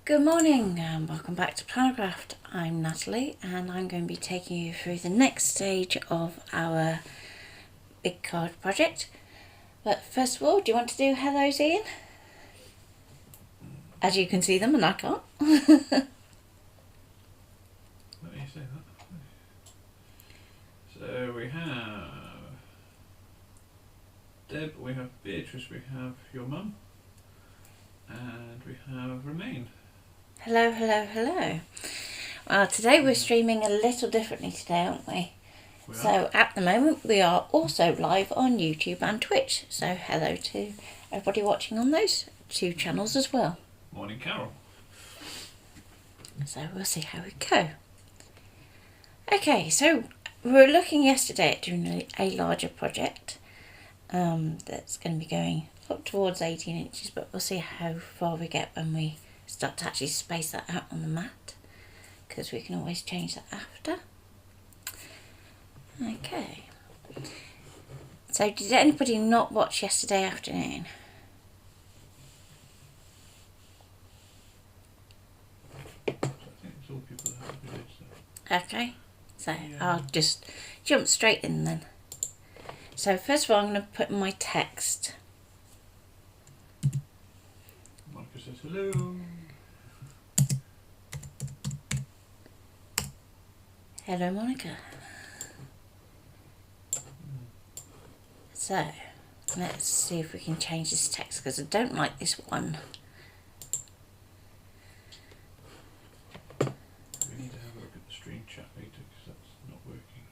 Good morning and welcome back to Plannercraft. I'm Natalie and I'm going to be taking you through the next stage of our big card project. But first of all, do you want to do hellos, Ian? As you can see them and I can't. Let me say that. So we have Deb, we have Beatrice, we have your mum, and we have Remain. Hello, hello, hello. Well, today we're streaming a little differently today, aren't we? So at the moment we are also live on YouTube and Twitch. So hello to everybody watching on those two channels as well. Morning, Carol. So we'll see how we go. Okay, so we were looking yesterday at doing a larger project that's going to be going up towards 18 inches, but we'll see how far we get when we start to actually space that out on the mat, because we can always change that after. Okay, so did anybody not watch yesterday afternoon? So I think it's all people that have videos. Okay, so Yeah. I'll just jump straight in then. So first of all, I'm going to put my text. Monica says hello. Hello, Monica. So let's see if we can change this text, because I don't like this one. We need to have a look at the stream chat later because that's not working.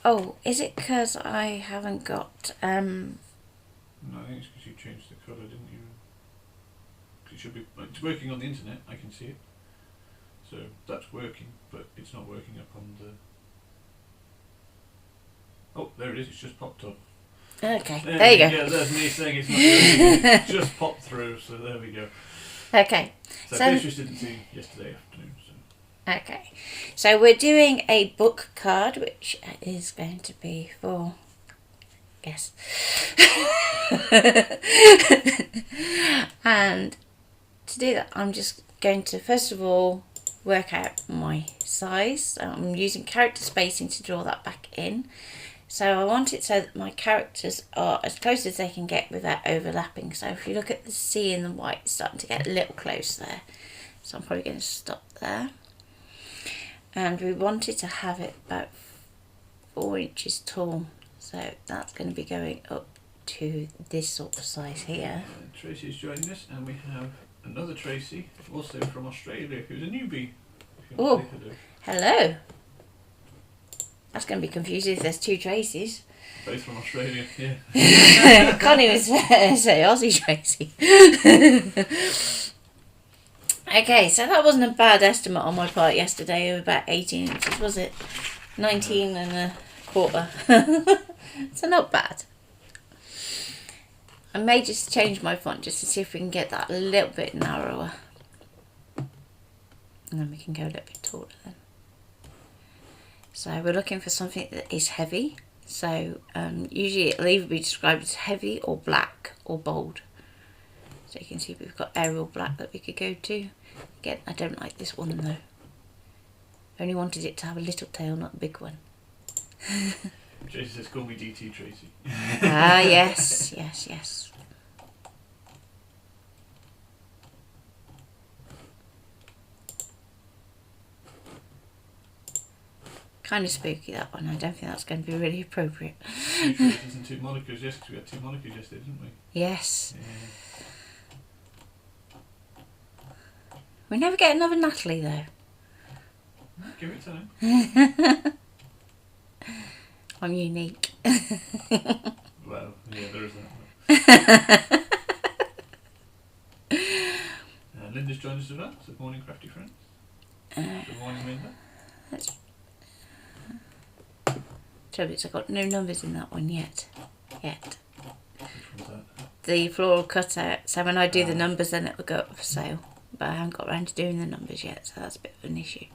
Oh, is it because I haven't got No, I think it's because you changed the colour, didn't you? It should be. It's working on the internet. I can see it. So that's working, but it's not working up on the. Oh, there it is. It's just popped up. Okay, there you go. Yeah, there's me saying it's not working. It just popped through, so there we go. Okay. So So- Beatrice didn't see yesterday afternoon. So. Okay, so we're doing a book card, which is going to be for, guess. And to do that, I'm just going to first of all work out my size. I'm using character spacing to draw that back in. So I want it so that my characters are as close as they can get without overlapping. So if you look at the C and the white, it's starting to get a little close there. So I'm probably going to stop there. And we wanted to have it about 4 inches tall. So that's going to be going up to this sort of size here. Tracy's joining us, and we have another Tracy, also from Australia, who's a newbie. If you Oh. want to say hello. Hello. That's going to be confusing if there's two Tracys. Both from Australia, yeah. Can't even say Aussie Tracy. Okay, so that wasn't a bad estimate on my part yesterday of about 18 inches, was it? 19 and a quarter. So not bad. I may just change my font just to see if we can get that a little bit narrower. And then we can go a little bit taller then. So we're looking for something that is heavy. So usually it'll either be described as heavy or black or bold. So you can see we've got Arial black that we could go to. Again, I don't like this one though. Only wanted it to have a little tail, not a big one. Tracy says, call me DT Tracy. Ah, yes, yes, yes. Kind of spooky, that one. I don't think that's going to be really appropriate. 2 Tracys and 2 Monicas, yes, because we had 2 Monicas yesterday, didn't we? Yes. Yeah. We never get another Natalie though. Give it time. I'm unique. Well, yeah, there is that. Linda's joined us as well. So, morning, crafty friends. Good morning, Linda. Trouble is, I've got no numbers in that one yet. Which one's that? The floral cutout. So when I do the numbers, then it will go up for sale. But I haven't got around to doing the numbers yet, so that's a bit of an issue.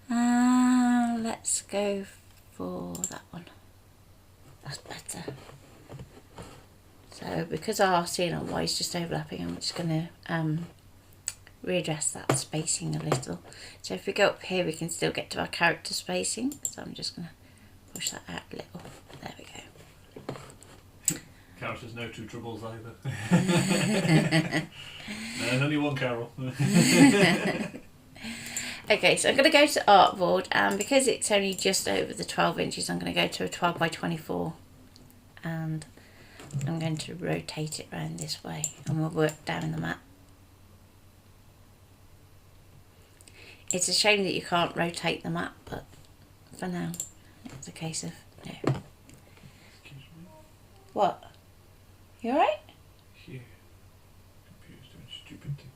Let's go for that one. That's better. So because our C and Y is just overlapping, I'm just going to readjust that spacing a little. So if we go up here, we can still get to our character spacing. So I'm just going to push that out a little. There we go. Characters no two troubles either. No, there's only one Carol. Okay, so I'm going to go to artboard, and because it's only just over the 12 inches, I'm going to go to a 12 by 24, and I'm going to rotate it around this way, and we'll work down the map. It's a shame that you can't rotate the map, but for now, it's a case of no. Excuse me. What? You alright? Yeah. Computer's doing stupid things.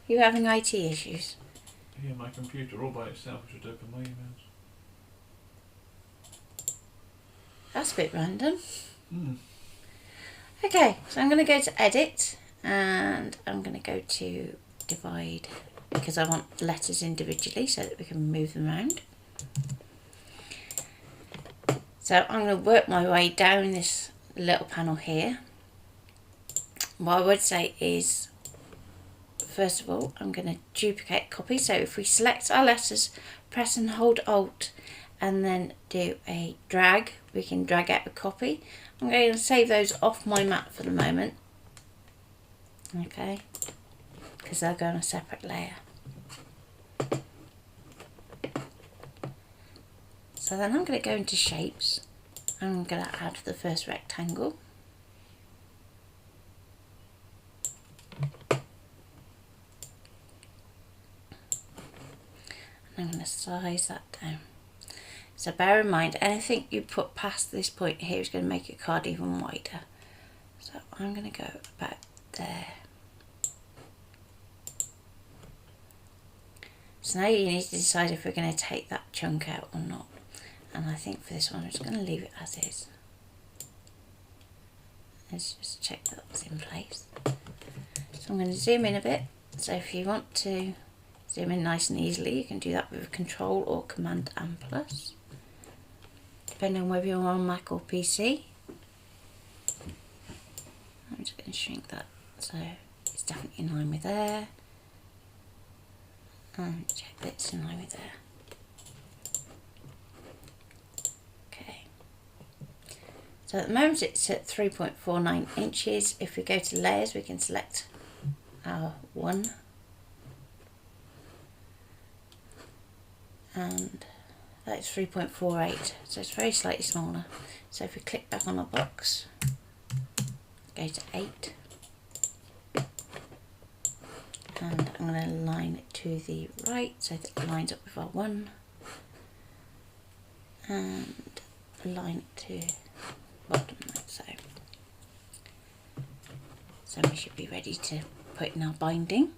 You having IT issues? Yeah, my computer all by itself should open my emails. That's a bit random. Hmm. Okay, so I'm going to go to edit, and I'm going to go to divide, because I want letters individually so that we can move them around. So I'm going to work my way down this little panel here. What I would say is, first of all, I'm going to duplicate copy. So if we select our letters, press and hold Alt, and then do a drag, we can drag out a copy. I'm going to save those off my map for the moment. Okay, because they'll go on a separate layer. So then I'm going to go into shapes. I'm going to add the first rectangle. I'm going to size that down. So bear in mind, anything you put past this point here is going to make your card even wider. So I'm going to go about there. So now you need to decide if we're going to take that chunk out or not. And I think for this one, I'm just going to leave it as is. Let's just check that that's in place. So I'm going to zoom in a bit. So if you want to zoom in nice and easily, you can do that with Control or Command and Plus, depending on whether you're on Mac or PC. I'm just going to shrink that so it's definitely in line with there, and check that it's in line with there. Okay. So at the moment it's at 3.49 inches. If we go to layers, we can select our one, and that's 3.48, so it's very slightly smaller. So if we click back on our box, go to 8, and I'm going to align it to the right so that it lines up with our 1, and align it to bottom like so. So we should be ready to put in our binding.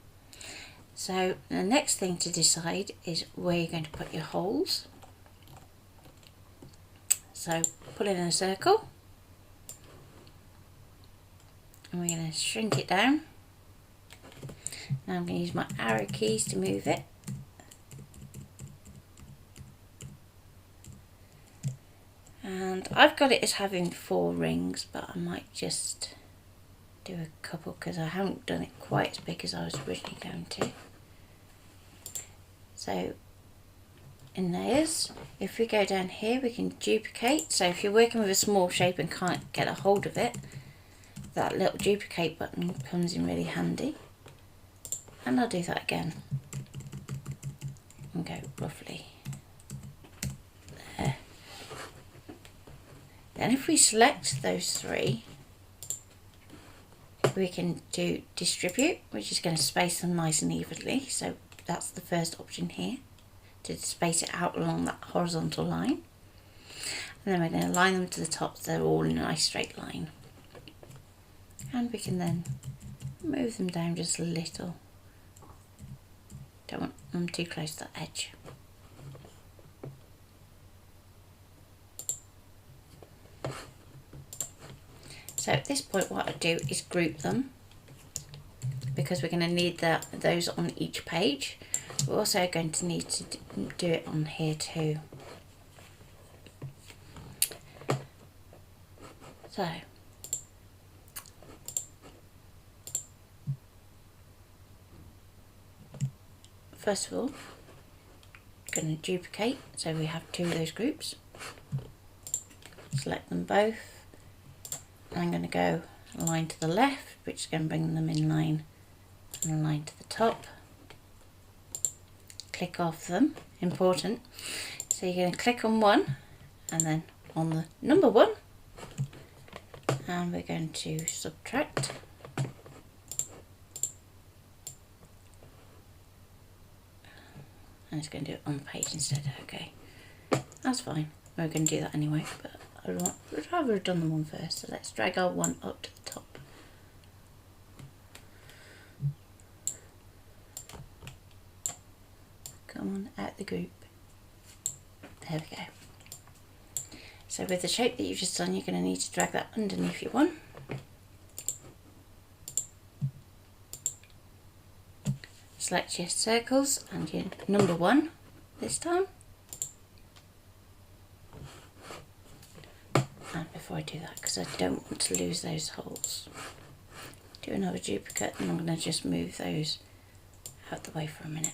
So the next thing to decide is where you're going to put your holes. So pull in a circle, and we're going to shrink it down. Now I'm going to use my arrow keys to move it. And I've got it as having 4 rings, but I might just do a couple because I haven't done it quite as big as I was originally going to. So in layers, if we go down here, we can duplicate. So if you're working with a small shape and can't get a hold of it, that little duplicate button comes in really handy. And I'll do that again and go roughly there. Then if we select those 3, we can do distribute, which is going to space them nice and evenly. So that's the first option here, to space it out along that horizontal line. And then we're going to align them to the top so they're all in a nice straight line. And we can then move them down just a little. Don't want them too close to the edge. So at this point what I do is group them, because we're going to need those on each page. We're also going to need to do it on here too. So first of all, going to duplicate, so we have two of those groups. Select them both. I'm going to go a line to the left, which is going to bring them in line, and a line to the top. Click off them, important. So you're going to click on one, and then on the number one, and we're going to subtract. And it's going to do it on the page instead. Okay, that's fine. We're going to do that anyway, but I'd rather have done the one first. So let's drag our one up to the top. Come on, out the group. There we go. So with the shape that you've just done, you're going to need to drag that underneath your one. Select your circles and your number one this time. And before I do that, because I don't want to lose those holes, do another duplicate, and I'm going to just move those out the way for a minute.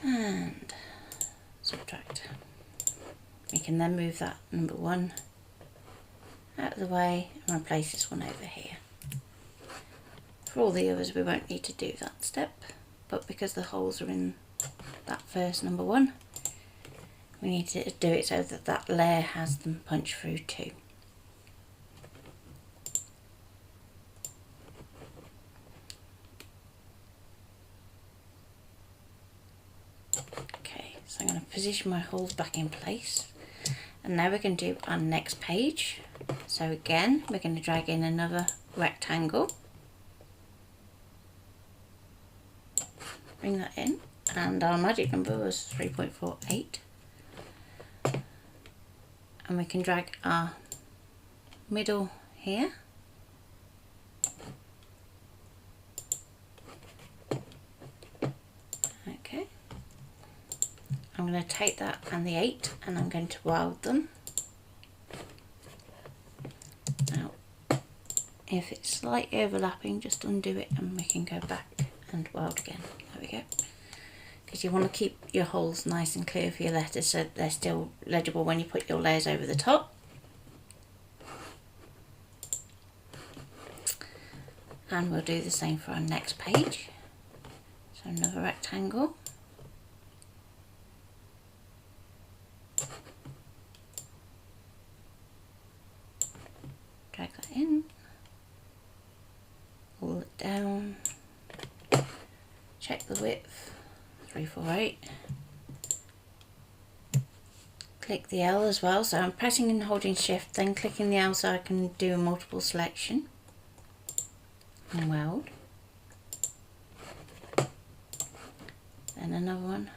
And subtract. We can then move that number one out of the way and replace this one over here. For all the others we won't need to do that step, but because the holes are in that first number one, we need to do it so that that layer has them punch through too. Okay, so I'm going to position my holes back in place, and now we're going to do our next page. So again, we're going to drag in another rectangle, bring that in, and our magic number was 3.48, and we can drag our middle here, okay. I'm going to take that and the 8 and I'm going to weld them. Now, if it's slightly overlapping, just undo it and we can go back and weld again. There we go. Because you want to keep your holes nice and clear for your letters so they're still legible when you put your layers over the top. And we'll do the same for our next page. So another rectangle. Drag that in, pull it down, check the width, 348. Click the L as well, so I'm pressing and holding shift, then clicking the L so I can do a multiple selection. And weld. Then another one.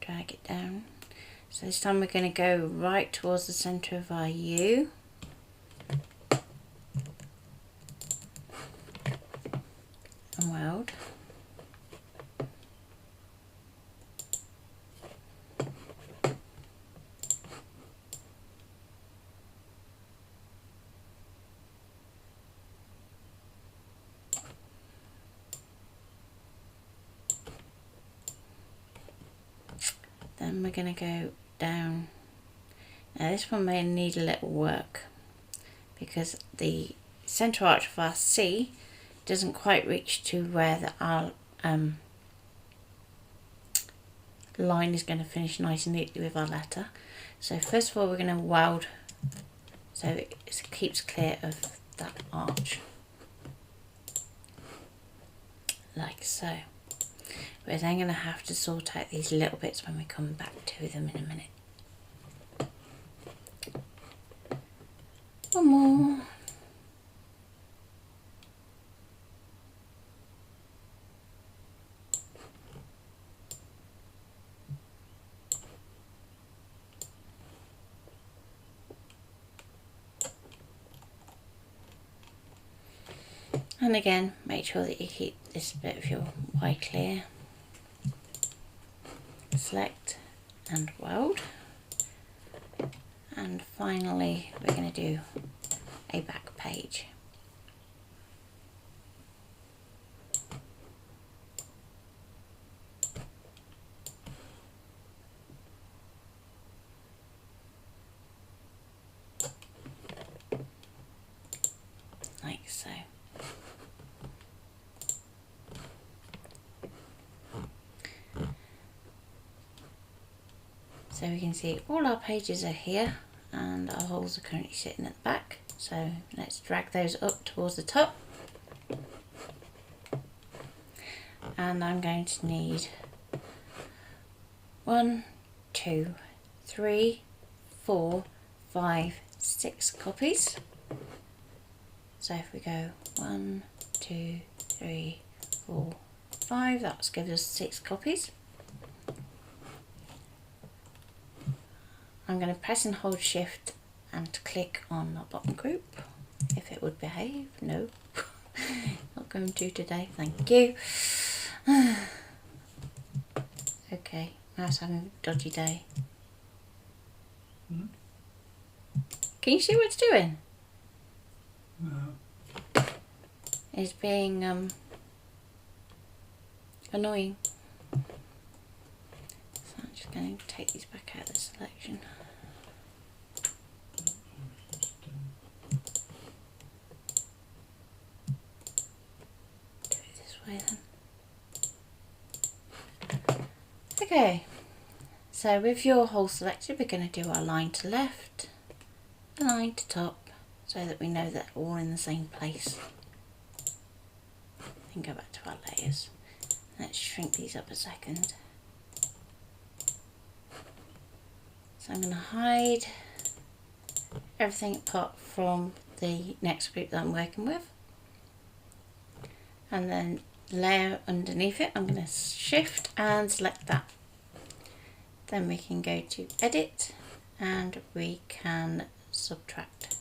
Drag it down. So this time we're going to go right towards the centre of our U. And weld. Then we're going to go down. Now this one may need a little work because the centre arch of our C doesn't quite reach to where our line is going to finish nice and neatly with our letter. So first of all we're going to weld so it keeps clear of that arch, like so. We're then going to have to sort out these little bits when we come back to them in a minute. One more. And again, make sure that you keep this bit of your Y clear. Select and weld. And finally, we're going to do a back page. Like so. So we can see all our pages are here and our holes are currently sitting at the back. So let's drag those up towards the top. And I'm going to need 1, 2, 3, 4, 5, 6 copies. So if we go 1, 2, 3, 4, 5, that gives us 6 copies. I'm going to press and hold Shift and click on the bottom group, if it would behave. No, not going to today, thank you. Okay, mouse having a dodgy day. Can you see what it's doing? No. It's being annoying. So I'm just going to take these back out of the selection. Do it this way then. Okay, so with your hole selected, we're going to do our line to left, a line to top, so that we know that we're all in the same place. Then go back to our layers. Let's shrink these up a second. So I'm going to hide everything apart from the next group that I'm working with. And then layer underneath it, I'm going to shift and select that. Then we can go to edit and we can subtract.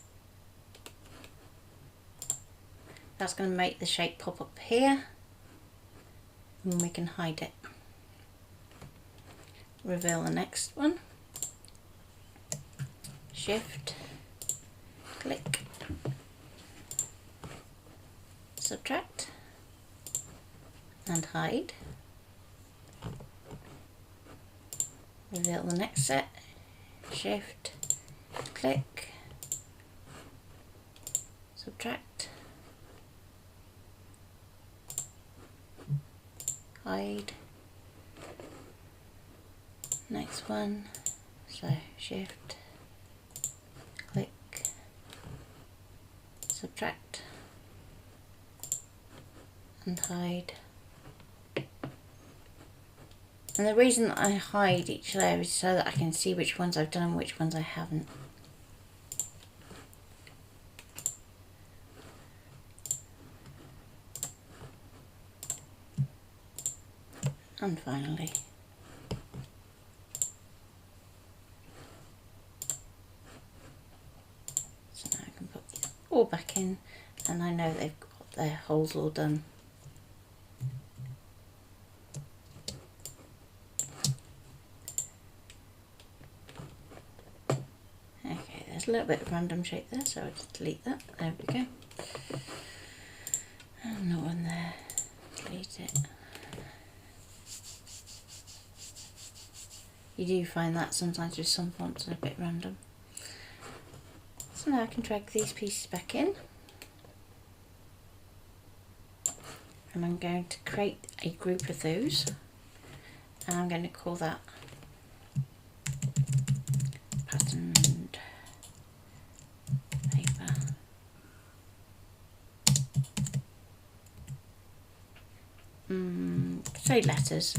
That's going to make the shape pop up here and we can hide it. Reveal the next one. Shift, click, subtract and hide. Reveal the next set. Shift, click, subtract, hide. Next one, so shift, click, subtract and hide. And the reason that I hide each layer is so that I can see which ones I've done and which ones I haven't. And finally, so now I can put these all back in and I know they've got their holes all done. Okay, there's a little bit of random shape there, so I'll just delete that. There we go. And no one there. Delete it. You do find that sometimes with some fonts are a bit random. So now I can drag these pieces back in. And I'm going to create a group of those. And I'm going to call that patterned paper. Say letters.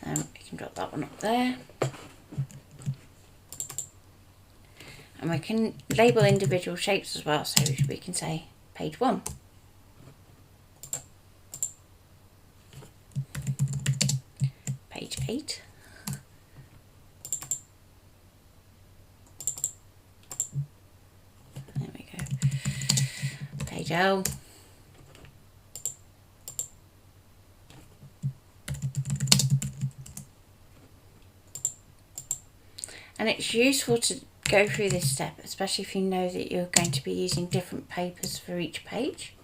We can drop that one up there. And we can label individual shapes as well, so we can say page 1. Page 8. go. And it's useful to go through this step, especially if you know that you're going to be using different papers for each page.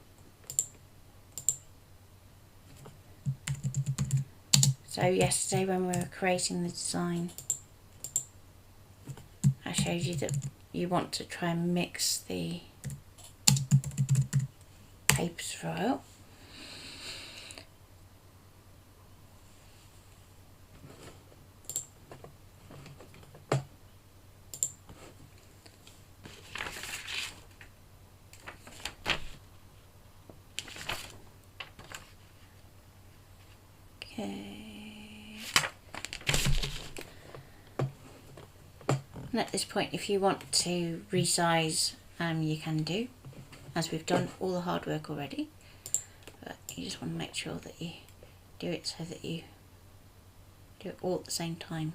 So yesterday when we were creating the design, I showed you that you want to try and mix the papers throughout. And at this point, if you want to resize, you can do, as we've done all the hard work already. But you just want to make sure that you do it so that you do it all at the same time.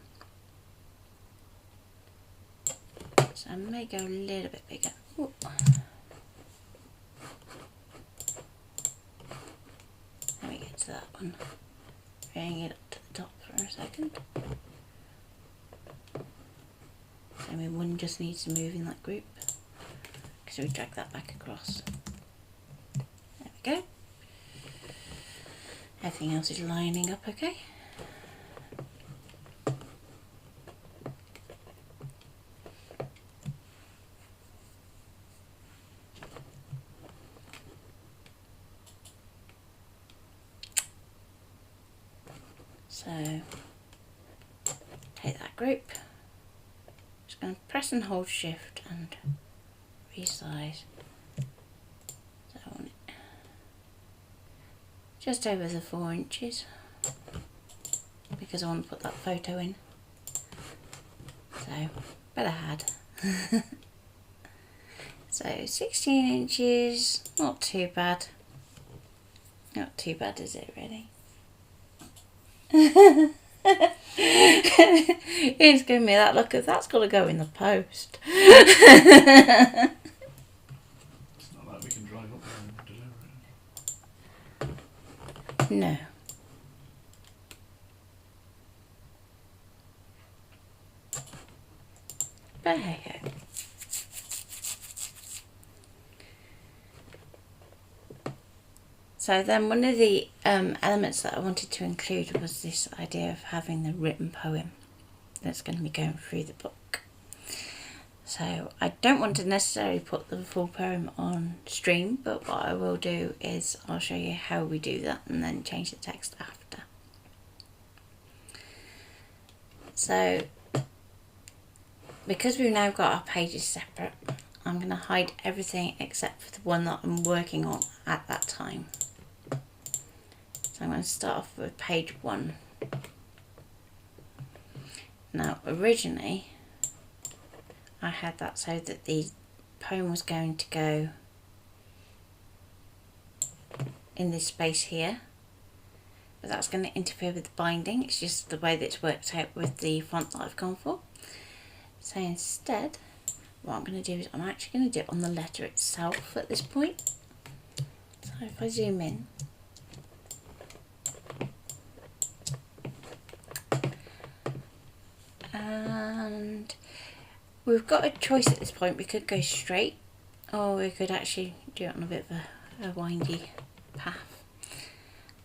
So I may go a little bit bigger. Ooh. Let me get to that one. Bring it up to the top for a second. So my one just needs to move in that group. So we drag that back across. There we go. Everything else is lining up okay. So take that group, just going to press and hold shift and resize. So I want it just over the 4 inches because I want to put that photo in. So better had. So 16 inches, not too bad. Not too bad, is it really? It's giving me that look of that's got to go in the post. It's not like we can drive up there and deliver it. No. But hey ho. So then one of the elements that I wanted to include was this idea of having the written poem that's going to be going through the book. So I don't want to necessarily put the full poem on stream, but what I will do is I'll show you how we do that and then change the text after. So because we've now got our pages separate, I'm going to hide everything except for the one that I'm working on at that time. So I'm going to start off with page 1. Now originally I had that so that the poem was going to go in this space here, but that's going to interfere with the binding. It's just the way that it's worked out with the font that I've gone for. So instead what I'm going to do is I'm actually going to do it on the letter itself at this point. So if I zoom in, and we've got a choice at this point. We could go straight, or we could actually do it on a bit of a windy path.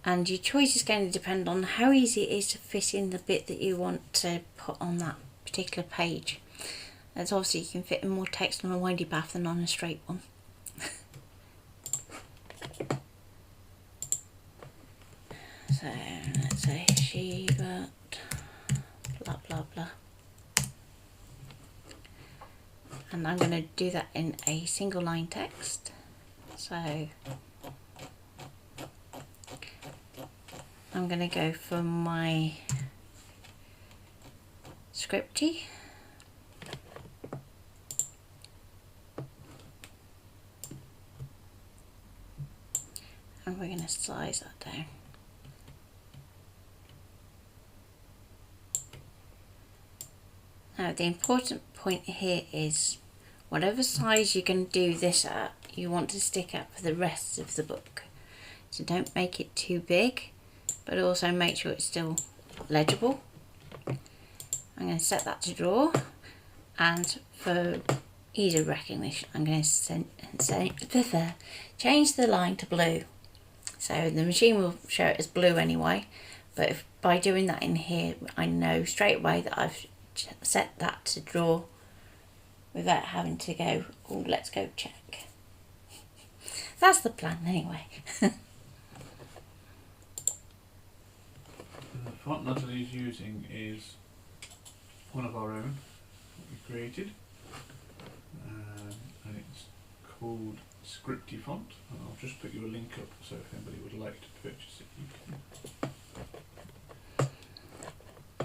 And your choice is going to depend on how easy it is to fit in the bit that you want to put on that particular page. As obviously you can fit in more text on a windy path than on a straight one. So let's say she got blah blah blah. And I'm going to do that in a single line text. So I'm going to go for my Scripty. And we're going to size that down. Now the important point here is whatever size you're going to do this at, you want to stick out for the rest of the book. So don't make it too big, but also make sure it's still legible. I'm going to set that to draw, and for ease of recognition I'm going to change the line to blue. So the machine will show it as blue anyway, but if by doing that in here I know straight away that I've set that to draw without having to go, oh, let's go check. That's the plan anyway. The font Natalie's using is one of our own that we created, and it's called Scripty Font, and I'll just put you a link up so if anybody would like to purchase it you can.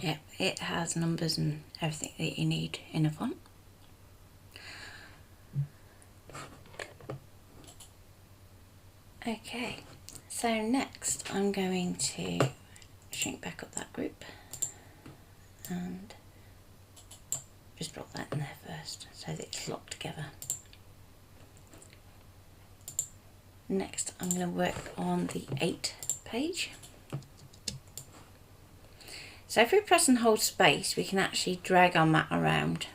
Yeah, it has numbers and everything that you need in a font. Okay, so next I'm going to shrink back up that group and just drop that in there first so that it's locked together. Next I'm going to work on the 8 page. So if we press and hold space, we can actually drag our mat around,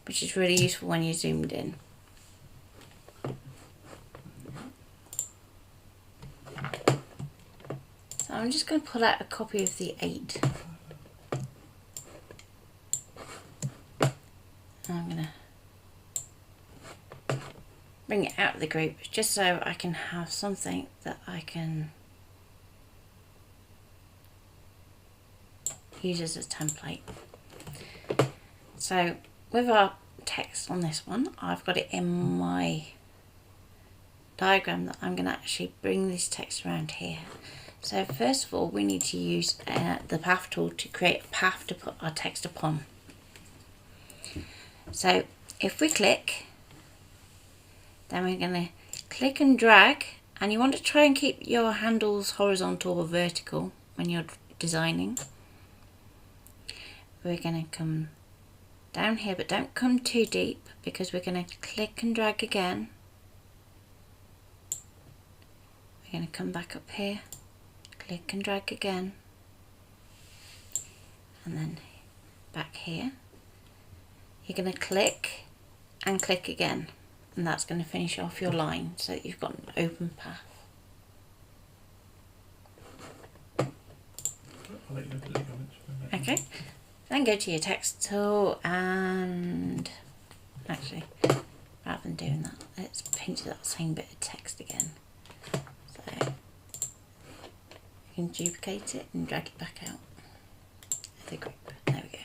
which is really useful when you're zoomed in. So I'm just going to pull out a copy of the 8. And I'm going to bring it out of the group just so I can have something that I can use as a template. So with our text on this one, I've got it in my diagram that I'm going to actually bring this text around here. So first of all we need to use the path tool to create a path to put our text upon. So if we click, then we're going to click and drag, and you want to try and keep your handles horizontal or vertical when you're designing. We're going to come down here, but don't come too deep because we're going to click and drag again. We're going to come back up here, click and drag again, and then back here. You're going to click and click again, and that's going to finish off your line so that you've got an open path. I'll let you know if there's any comments for that. Okay, then go to your text tool and actually, rather than doing that, let's pinch that same bit of text again. So you can duplicate it and drag it back out of the group. There we go.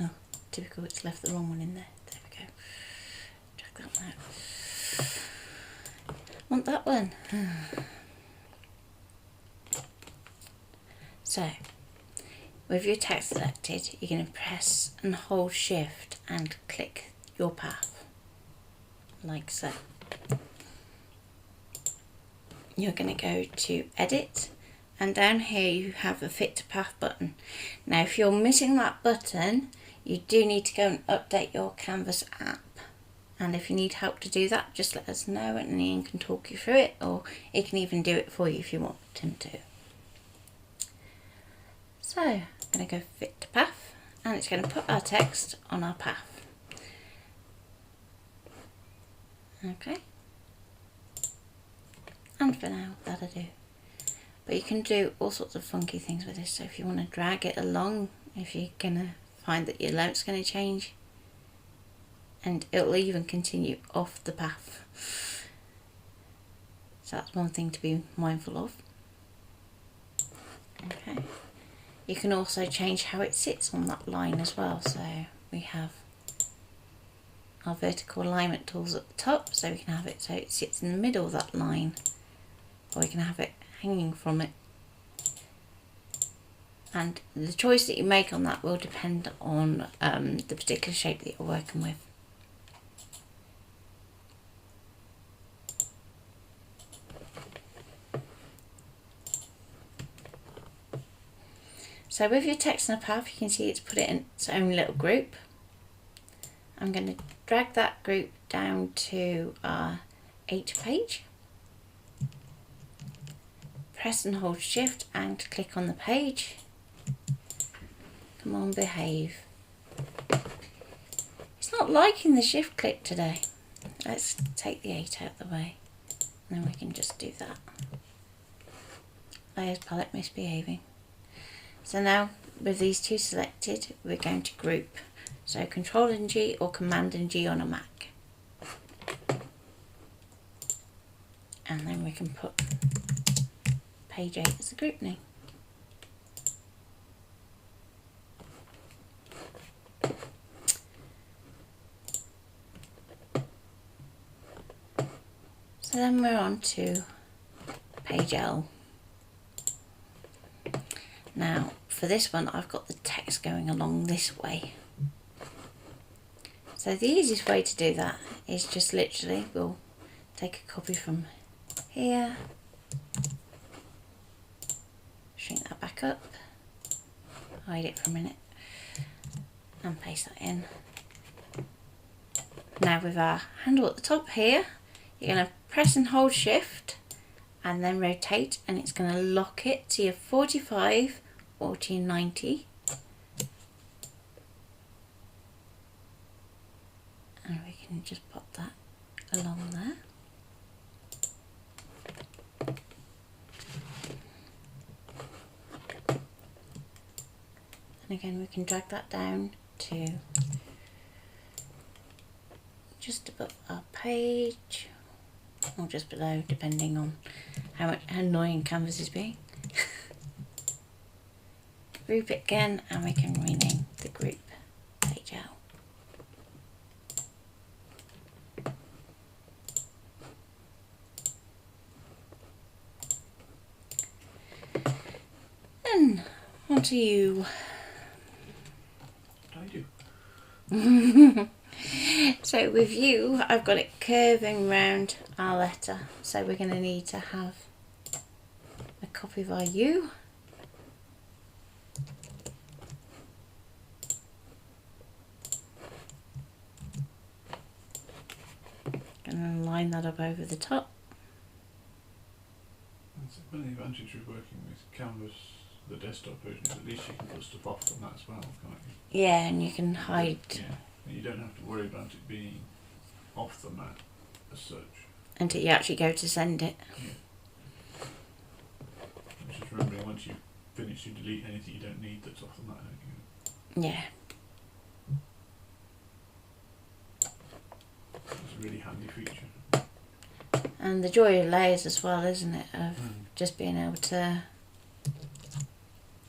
Oh, typical, it's left the wrong one in there. There we go. Drag that one out. Want that one? So, with your text selected, you're going to press and hold Shift and click your path, like so. You're going to go to Edit, and down here you have a Fit to Path button. Now if you're missing that button, you do need to go and update your Canvas app, and if you need help to do that, just let us know and Ian can talk you through it, or he can even do it for you if you want him to. So I'm going to go Fit to Path, and it's going to put our text on our path. Okay, and for now that'll do. But you can do all sorts of funky things with this, so if you want to drag it along, if you're going to find that your length's going to change, and it'll even continue off the path. So that's one thing to be mindful of. Okay. You can also change how it sits on that line as well. So we have our vertical alignment tools at the top, so we can have it so it sits in the middle of that line, or we can have it hanging from it. And the choice that you make on that will depend on the particular shape that you're working with. So with your text in a path, you can see it's put it in its own little group. I'm going to drag that group down to our 8 page. Press and hold Shift and click on the page. Come on, behave. It's not liking the Shift click today. Let's take the 8 out of the way. And then we can just do that. Layers palette misbehaving. So now with these two selected, we're going to group. So Control and G or Command and G on a Mac. And then we can put page 8 as a group name. So then we're on to page L. Now for this one I've got the text going along this way. So the easiest way to do that is just literally we'll take a copy from here, shrink that back up, hide it for a minute and paste that in. Now with our handle at the top here, you're going to press and hold Shift and then rotate, and it's going to lock it to your 45 or to your 90. And we can just pop that along there. And again we can drag that down to just above our page, or just below, depending on how annoying Canvas is being. Group it again, and we can rename the group page L. Then onto you. What do I do? So with you, I've got it curving round our letter. So we're going to need to have a copy of our U. And then line that up over the top. That's one of the advantages of working with Canvas, the desktop version, is at least you can put stuff off from that as well, can't you? Yeah, and you can hide. Yeah, and you don't have to worry about it being off the mat as such. Until you actually go to send it. Yeah. Just remembering once you finish, you delete anything you don't need that's off the mat, don't you? Yeah. It's a really handy feature. And the joy of layers as well, isn't it? Of just being able to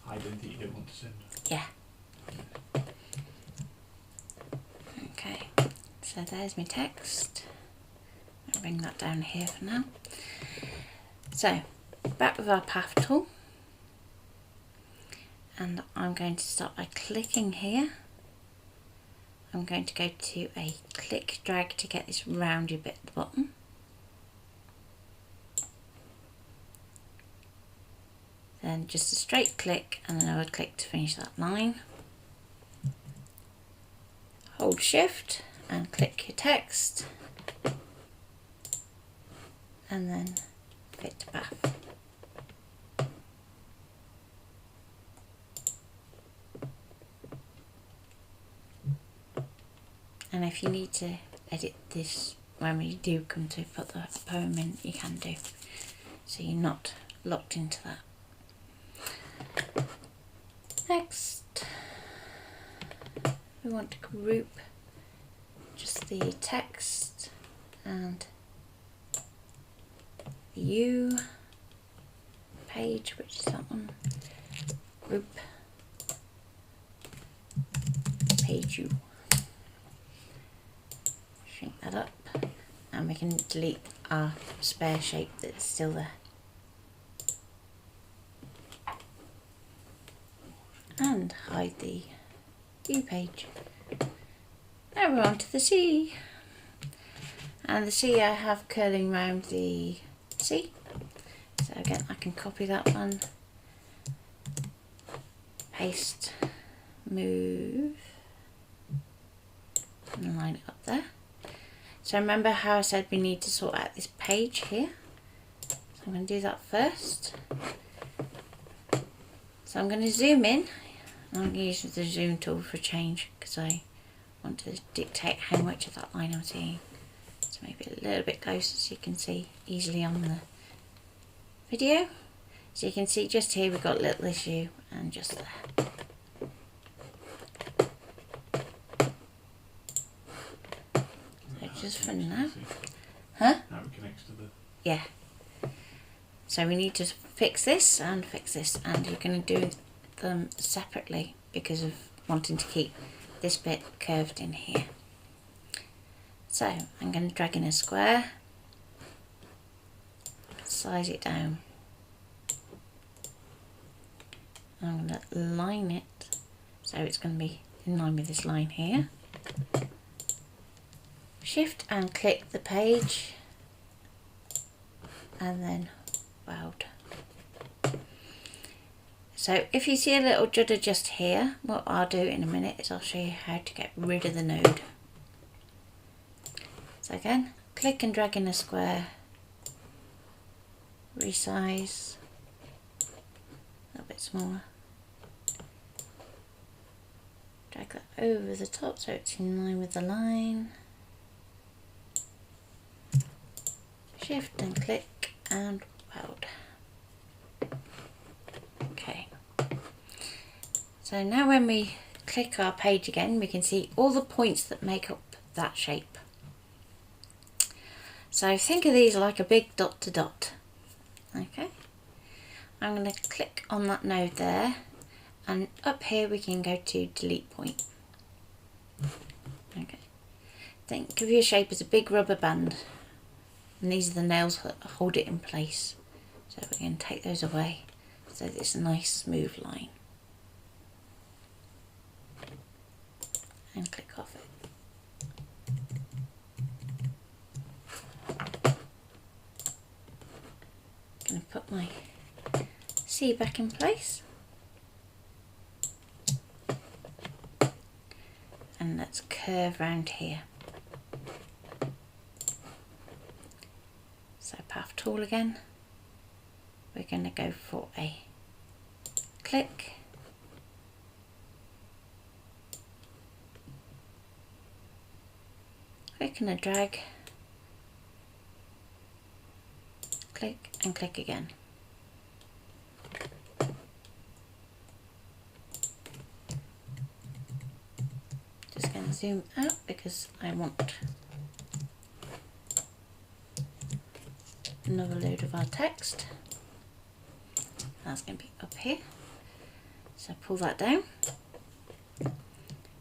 hide anything you don't want to send. Yeah. Okay, so there's my text. I'll bring that down here for now. So, back with our path tool. And I'm going to start by clicking here. I'm going to go to a click drag to get this rounded bit at the bottom. Then just a straight click and then I would click to finish that line. Hold Shift and click your text and then fit to path. And if you need to edit this when we do come to put the poem in, you can do, so you're not locked into that. Next, we want to group just the text and the U page, which is that one, group page U. Shrink that up and we can delete our spare shape that's still there. And hide the U page. Now we're on to the C. And the C I have curling round the C. So again I can copy that one, paste, move, and line it up there. So remember how I said we need to sort out this page here? So I'm going to do that first. So I'm going to zoom in. I'm going to use the zoom tool for change because I want to dictate how much of that line I'm seeing. So maybe a little bit closer so you can see easily on the video. So you can see just here we've got a little issue and just there. So just for now. Huh? How it connects to the... Yeah. So we need to fix this, and you're going to do them separately because of wanting to keep this bit curved in here. So I'm going to drag in a square, size it down. I'm going to line it so it's going to be in line with this line here. Shift and click the page and then weld. So if you see a little judder just here, what I'll do in a minute is I'll show you how to get rid of the node. So again, click and drag in a square, resize, a little bit smaller, drag that over the top so it's in line with the line, shift and click and weld. Okay, so now when we click our page again we can see all the points that make up that shape. So think of these like a big dot to dot. Okay, I'm going to click on that node there, and up here we can go to delete point. Okay, think of your shape as a big rubber band, and these are the nails that hold it in place. So we're going to take those away so that it's a nice smooth line. And click off it. Going to put my C back in place. And let's curve round here. So path tool again. We're going to go for a click. Click and a drag. Click and click again. Just going to zoom out because I want another load of our text. That's going to be up here. So pull that down.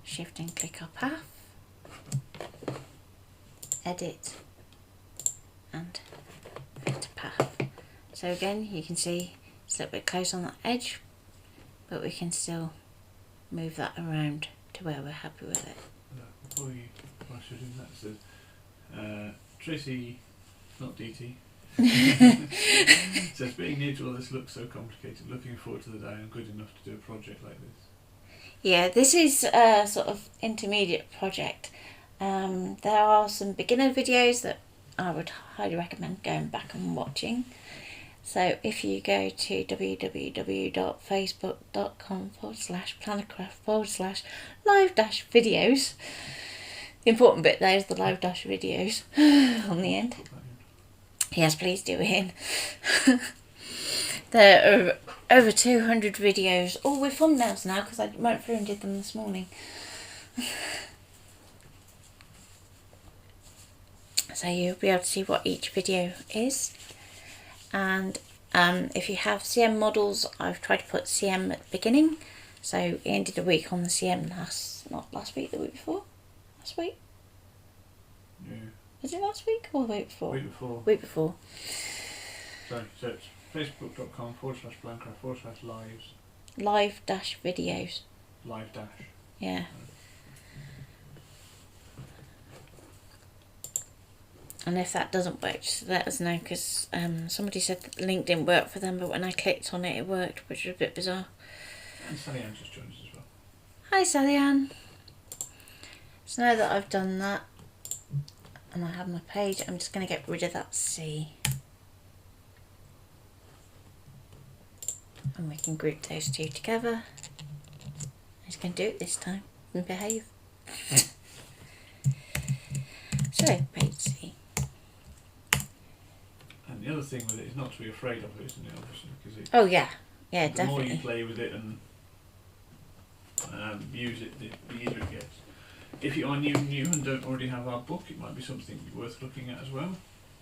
Shift and click our path. Edit and fit path. So again you can see it's a little bit close on that edge, but we can still move that around to where we're happy with it. Before I should do that, it says Tracy, not DT, says being new to all this looks so complicated, looking forward to the day I'm good enough to do a project like this. Yeah, this is a sort of intermediate project. There are some beginner videos that I would highly recommend going back and watching. So if you go to www.facebook.com/plannercraft/live-videos, the important bit there is the live-videos on the end. Yes, please do it. There are over 200 videos, all with thumbnails now because I went through and did them this morning. So you'll be able to see what each video is. And if you have CM models, I've tried to put CM at the beginning. So we ended a week on the CM not last week, the week before? Last week? Yeah. Was it last week or the week before? Week before. Week before. Sorry, so it's facebook.com/plannercraft/lives. Live-videos. Live dash. Yeah. And if that doesn't work, just let us know, because somebody said that the link didn't work for them, but when I clicked on it, it worked, which was a bit bizarre. And Sally Ann just joined us as well. Hi, Sally Ann. So now that I've done that and I have my page, I'm just going to get rid of that C. And we can group those two together. I'm just going to do it this time and behave. So, page C. And the other thing with it is not to be afraid of it, isn't it? Obviously, because it, Oh yeah, yeah, the definitely. more you play with it and use it, the easier it gets. If you are new and don't already have our book, it might be something worth looking at as well.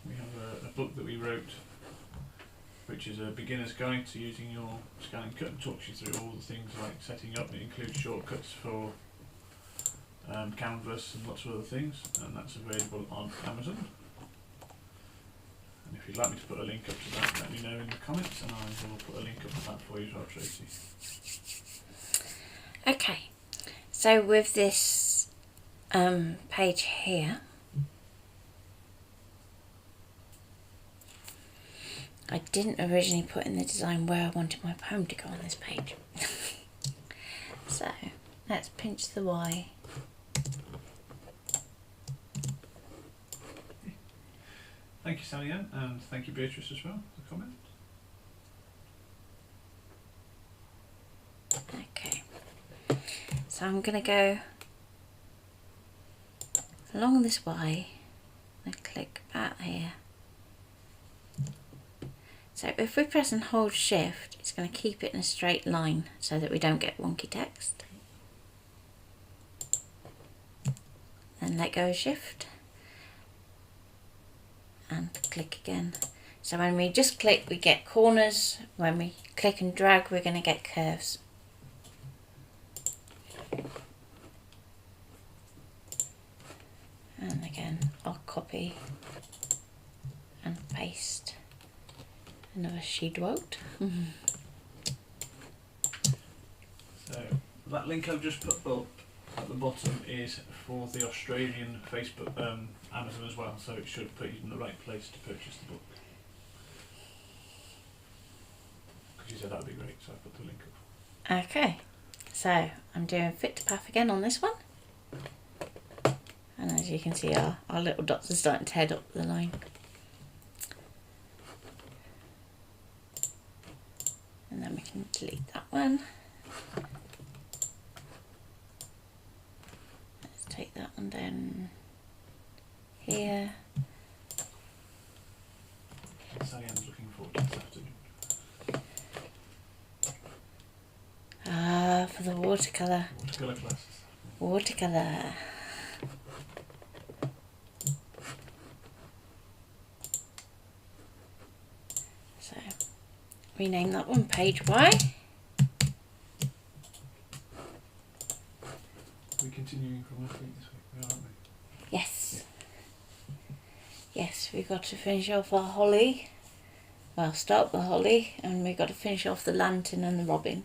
We have a book that we wrote, which is a beginner's guide to using your ScanNCut, and talks you through all the things like setting up. It includes shortcuts for Canvas and lots of other things, and that's available on Amazon. And if you'd like me to put a link up to that, let me know in the comments, and I will put a link up to that for you as well, Tracy. Okay, so with this page here, I didn't originally put in the design where I wanted my poem to go on this page. So let's pinch the Y. Thank you, Sally Ann, and thank you, Beatrice, as well, for the comment. Okay, so I'm going to go along this Y and click out here. So if we press and hold shift, it's going to keep it in a straight line so that we don't get wonky text. Then let go of shift and click again. So when we just click, we get corners. When we click and drag, we're going to get curves. And again, I'll copy and paste another she dwelt. So that link I've just put up at the bottom is for the Australian Facebook, Amazon as well, so it should put you in the right place to purchase the book. Because you said that would be great, so I put the link up. Okay, so I'm doing fit to path again on this one. And as you can see, our little dots are starting to head up the line. And then we can delete that one. Let's take that one down here. Sally Ann's looking forward to this afternoon. Ah, for the watercolour. Watercolour classes. Watercolour. So, rename that one page Y. We're continuing from last week this week, aren't we? Yes. Yes, we've got to finish off our holly. Well, start the holly, and we've got to finish off the lantern and the robin.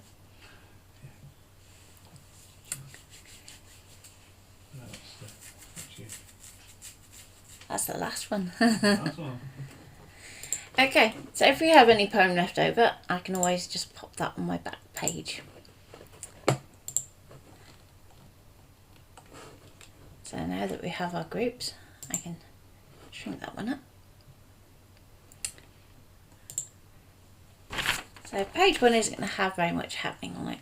No, that's you. That's the last one. That's one. Okay, so if we have any poem left over, I can always just pop that on my back page. So now that we have our groups, I can shrink that one up. So page 1 isn't going to have very much happening on it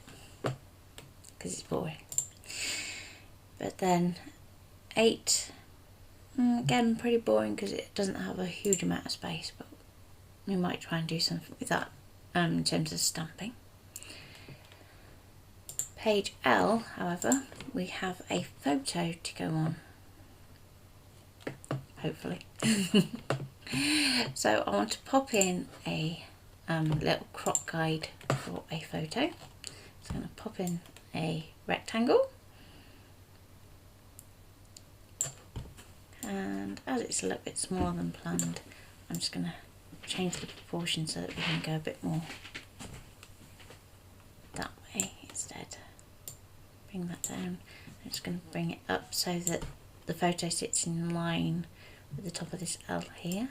because it's boring. But then 8, again pretty boring because it doesn't have a huge amount of space, but we might try and do something with that in terms of stamping. Page L, however, we have a photo to go on, hopefully. So I want to pop in a little crop guide for a photo. So I'm going to pop in a rectangle, and as it's a little bit smaller than planned, I'm just going to change the proportion so that we can go a bit more that way instead. Bring that down. I'm just going to bring it up so that the photo sits in line with the top of this L here.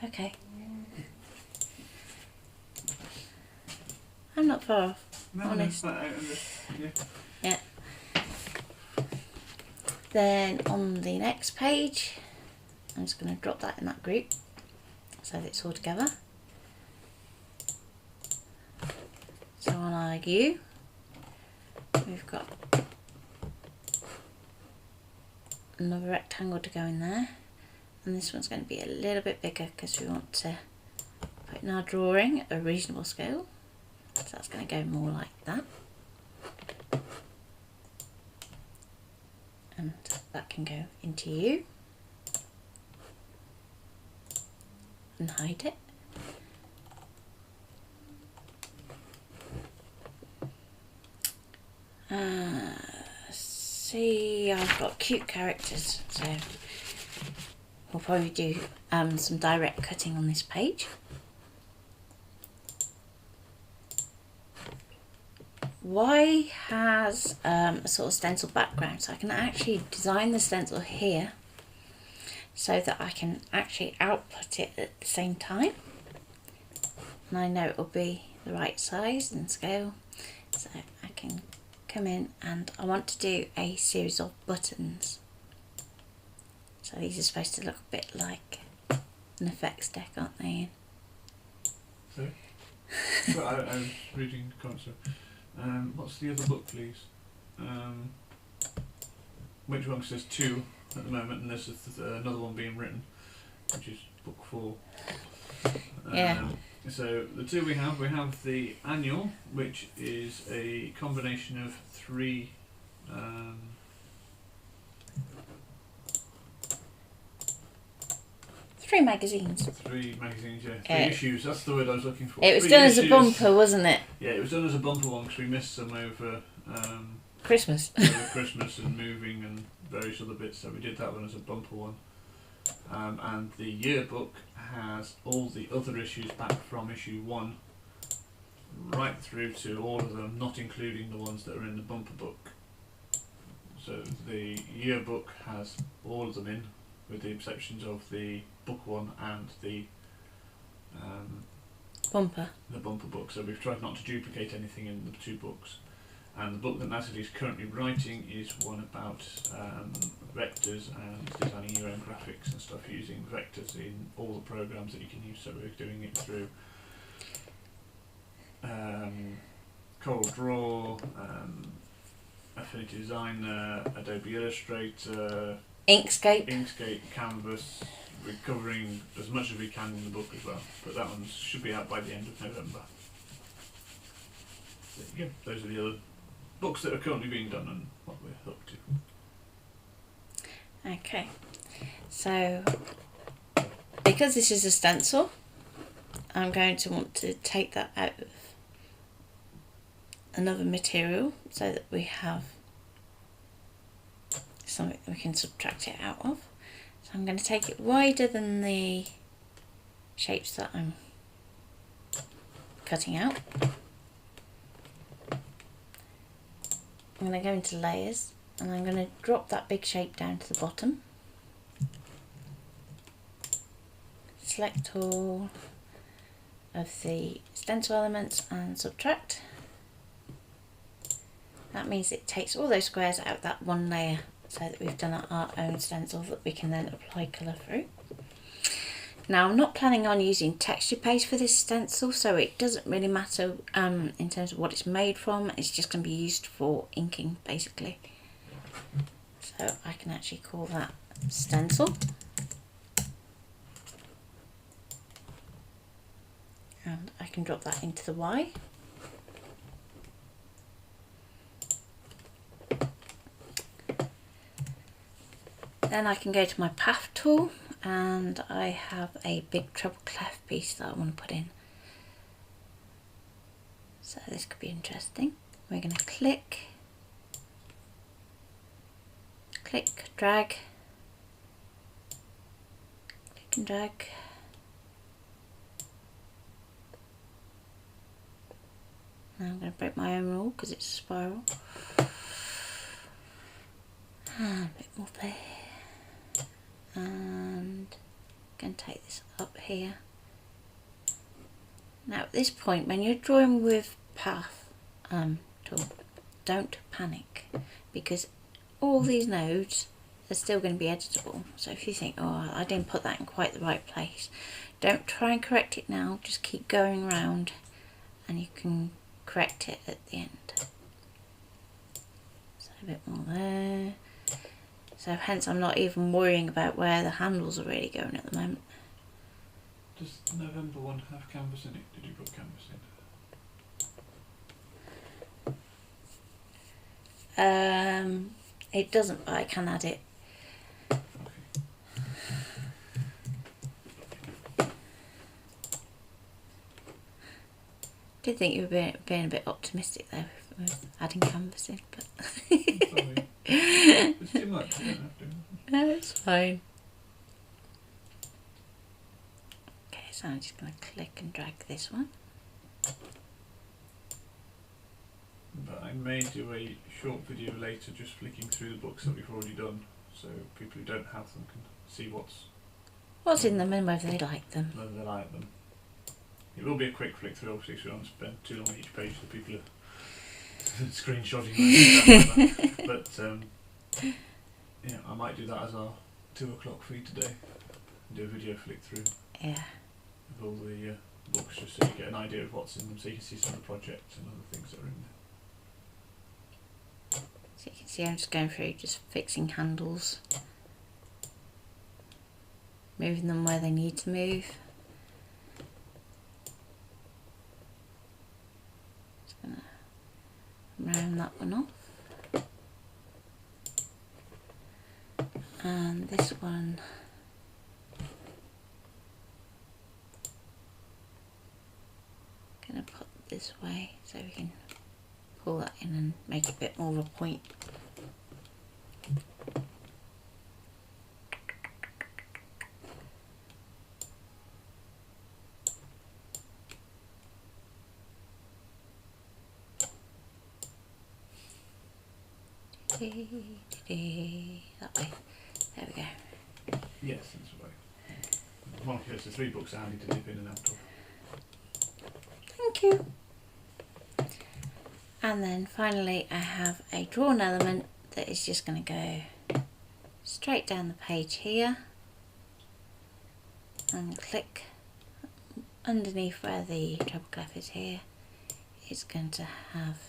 Okay. I'm not far off. honest. Yeah. Yeah. Then on the next page, I'm just going to drop that in that group so that it's all together. So on our U, we've got another rectangle to go in there, and this one's going to be a little bit bigger because we want to put in our drawing at a reasonable scale. So that's going to go more like that. And that can go into U and hide it. See, I've got cute characters, so we'll probably do some direct cutting on this page. Y has a sort of stencil background, so I can actually design the stencil here so that I can actually output it at the same time, and I know it will be the right size and scale, so I can come in and I want to do a series of buttons. So these are supposed to look a bit like an effects deck, aren't they? Sorry? Well, I was reading the comments. What's the other book, please? Which one? 'Cause there's 2 at the moment, and there's another one being written, which is book 4. Yeah. So the 2 we have the annual, which is a combination of 3 Three magazines. 3 magazines, yeah. 3 issues, that's the word I was looking for. It was 3 done as a issues. bumper, wasn't it? Yeah, it was done as a bumper one because we missed some over Christmas. over Christmas and moving and various other bits, so we did that one as a bumper one. And the yearbook has all the other issues back from issue 1 right through to all of them, not including the ones that are in the bumper book. So the yearbook has all of them in, with the exceptions of the book 1 and the Bumper. book. So we've tried not to duplicate anything in the 2 books. And the book that Natalie's currently writing is one about vectors and designing your own graphics and stuff using vectors in all the programs that you can use. So we're doing it through CorelDRAW, Affinity Designer, Adobe Illustrator, Inkscape, Canvas. We're covering as much as we can in the book as well, but that one should be out by the end of November. So, yeah, those are the other books that are currently being done and what we're up to. Okay, so because this is a stencil, I'm going to want to take that out of another material so that we have something we can subtract it out of. So I'm going to take it wider than the shapes that I'm cutting out. I'm going to go into layers and I'm going to drop that big shape down to the bottom. Select all of the stencil elements and subtract. That means it takes all those squares out of that one layer so that we've done our own stencil that we can then apply colour through. Now I'm not planning on using texture paste for this stencil, so it doesn't really matter in terms of what it's made from. It's just going to be used for inking basically. So I can actually call that stencil. And I can drop that into the Y. Then I can go to my path tool and I have a big treble clef piece that I want to put in. So this could be interesting. We're going to click, drag, click and drag. Now I'm going to break my own rule because it's a spiral. And a bit more there. And I'm going to take this up here. Now at this point, when you're drawing with path, tool. Don't panic, because all these nodes are still going to be editable. So if you think, oh, I didn't put that in quite the right place, don't try and correct it now. Just keep going around and you can correct it at the end. So a bit more there. So hence I'm not even worrying about where the handles are really going at the moment. Does November one have canvas in it? Did you put canvas in? It doesn't, but I can add it. Okay. Did think you were being a bit optimistic there with adding canvas in, but Sorry. It's too much, you don't have to. no, it's fine. Okay, so I'm just going to click and drag this one. But I may do a short video later just flicking through the books that we've already done, so people who don't have them can see What's in them and whether they like them. whether they like them. It will be a quick flick through, obviously, so we don't spend too long on each page so people are screenshotting like but yeah, I might do that as our 2 o'clock feed today. Do a video flick through Yeah. of all the books just so you get an idea of what's in them, so you can see some of the projects and other things that are in there. So you can see I'm just going through, just fixing handles, moving them where they need to move. Just gonna round that one off. And this one, gonna put this way so we can pull that in and make it a bit more of a point. That way. There we go. Yes, that's right. Well, yes, the 3 books are handy to dip in and out of. Thank you. And then finally I have a drawn element that is just going to go straight down the page here and click underneath where the treble clef is here. It's going to have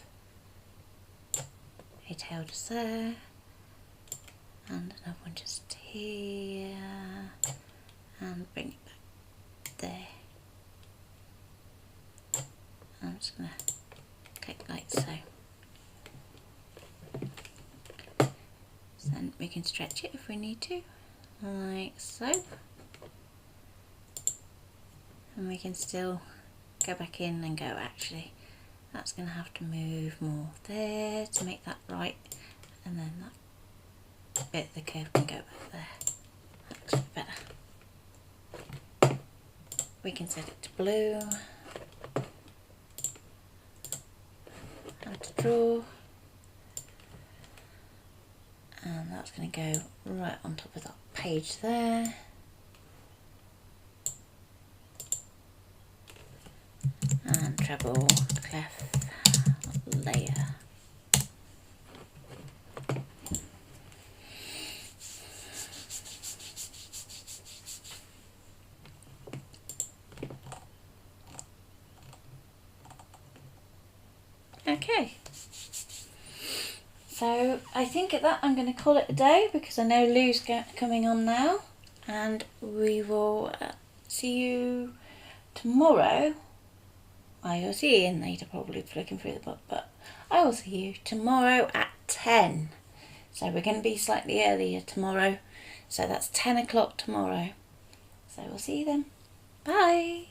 a tail just there and another one just here and bring it back there. I'm just going to click like so. So then we can stretch it if we need to, like so. And we can still go back in and go, actually, that's going to have to move more there to make that right. And then that bit of the curve can go back there. That looks a bit better. We can set it to blue. How to draw, and that's going to go right on top of that page there. And treble clef layer. Okay, so I think at that I'm going to call it a day because I know Lou's coming on now, and we will see you tomorrow. Well, you'll see Ian later probably flicking through the book, but I will see you tomorrow at 10. So we're going to be slightly earlier tomorrow, so that's 10 o'clock tomorrow. So we'll see you then. Bye!